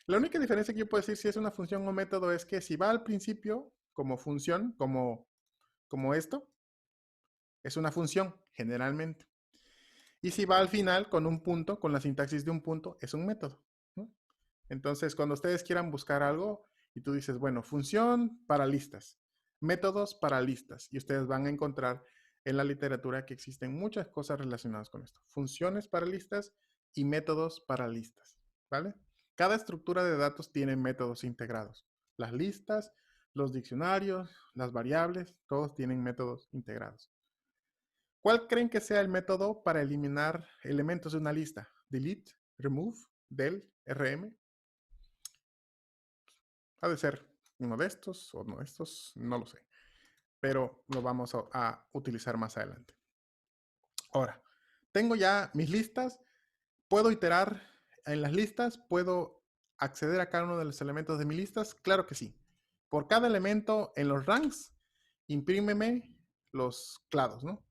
la única diferencia que yo puedo decir si es una función o método es que si va al principio como función, como esto, es una función, generalmente. Y si va al final con un punto, con la sintaxis de un punto, es un método, ¿no? Entonces, cuando ustedes quieran buscar algo y tú dices, bueno, función para listas, métodos para listas, y ustedes van a encontrar en la literatura que existen muchas cosas relacionadas con esto. Funciones para listas y métodos para listas, ¿vale? Cada estructura de datos tiene métodos integrados. Las listas, los diccionarios, las variables, todos tienen métodos integrados. ¿Cuál creen que sea el método para eliminar elementos de una lista? Delete, remove, del, rm. Ha de ser uno de estos o uno de estos, no lo sé. Pero lo vamos a utilizar más adelante. Ahora, tengo ya mis listas. ¿Puedo iterar en las listas? ¿Puedo acceder a cada uno de los elementos de mis listas? Claro que sí. Por cada elemento en los ranks, imprímeme los clados, ¿no?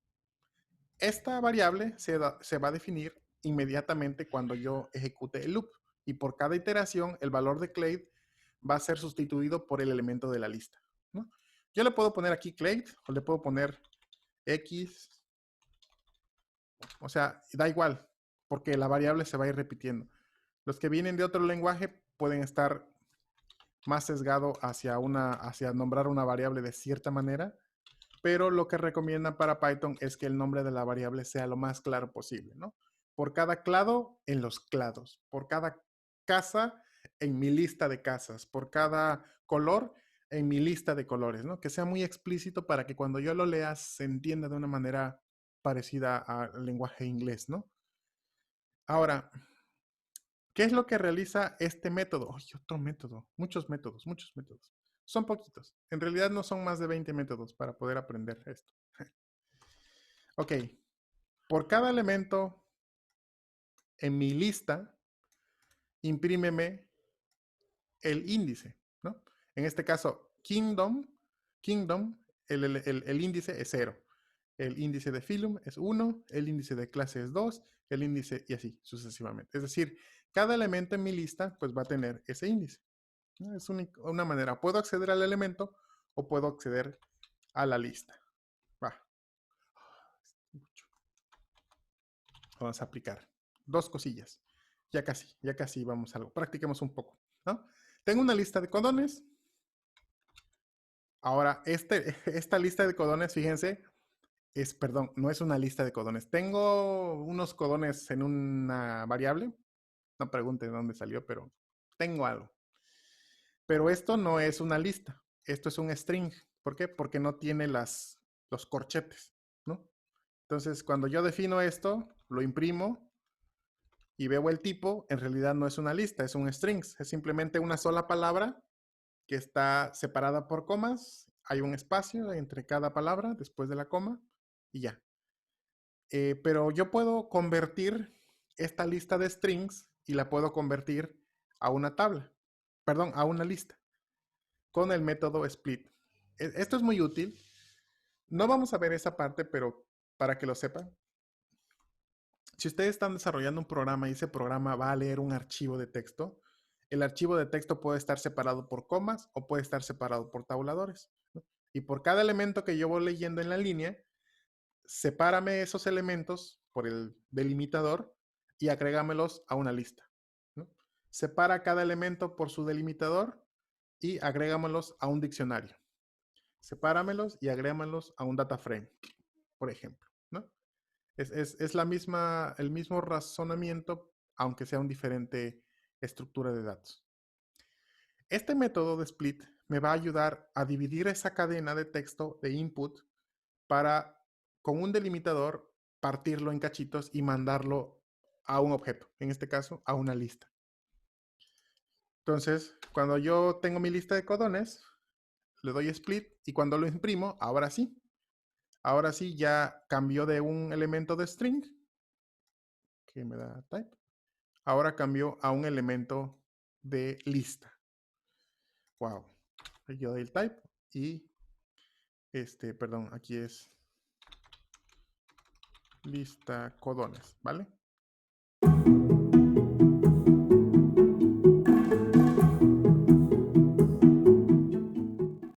Esta variable se va a definir inmediatamente cuando yo ejecute el loop. Y por cada iteración, el valor de clade va a ser sustituido por el elemento de la lista, ¿no? Yo le puedo poner aquí clade o le puedo poner x. O sea, da igual, porque la variable se va a ir repitiendo. Los que vienen de otro lenguaje pueden estar más sesgado hacia nombrar una variable de cierta manera, pero lo que recomiendan para Python es que el nombre de la variable sea lo más claro posible, ¿no? Por cada clado, en los clados. Por cada casa, en mi lista de casas. Por cada color, en mi lista de colores, ¿no? Que sea muy explícito para que cuando yo lo lea se entienda de una manera parecida al lenguaje inglés, ¿no? Ahora, ¿qué es lo que realiza este método? ¡Ay, otro método! Muchos métodos, muchos métodos. Son poquitos. En realidad no son más de 20 métodos para poder aprender esto. Ok. Por cada elemento en mi lista, imprímeme el índice, ¿no? En este caso, kingdom, el índice es 0. El índice de phylum es 1, el índice de clase es 2, el índice y así sucesivamente. Es decir, cada elemento en mi lista pues va a tener ese índice, ¿no? Es una manera. Puedo acceder al elemento o puedo acceder a la lista. Va. Vamos a aplicar dos cosillas. Ya casi vamos a algo. Practiquemos un poco, ¿no? Tengo una lista de codones. Ahora, esta lista de codones, fíjense, perdón, no es una lista de codones. Tengo unos codones en una variable. No pregunten dónde salió, pero tengo algo. Pero esto no es una lista. Esto es un string. ¿Por qué? Porque no tiene los corchetes, ¿no? Entonces, cuando yo defino esto, lo imprimo y veo el tipo, en realidad no es una lista, es un string. Es simplemente una sola palabra que está separada por comas. Hay un espacio entre cada palabra después de la coma y ya. Pero yo puedo convertir esta lista de strings y la puedo convertir a una tabla, perdón, a una lista con el método split. Esto es muy útil. No vamos a ver esa parte, pero para que lo sepan, si ustedes están desarrollando un programa y ese programa va a leer un archivo de texto, el archivo de texto puede estar separado por comas o puede estar separado por tabuladores, ¿no? Y por cada elemento que yo voy leyendo en la línea, sepárame esos elementos por el delimitador y agrégamelos a una lista, ¿no? Separa cada elemento por su delimitador y agrégamelos a un diccionario. Sepáramelos y agrégamelos a un data frame, por ejemplo, ¿no? Es el mismo razonamiento, aunque sea una diferente estructura de datos. Este método de split me va a ayudar a dividir esa cadena de texto de input para, con un delimitador, partirlo en cachitos y mandarlo a un objeto, en este caso, a una lista. Entonces, cuando yo tengo mi lista de codones, le doy split y cuando lo imprimo, ahora sí ya cambió de un elemento de string, que me da type, ahora cambió a un elemento de lista. Wow. Yo doy el type y perdón, aquí es lista codones, ¿vale?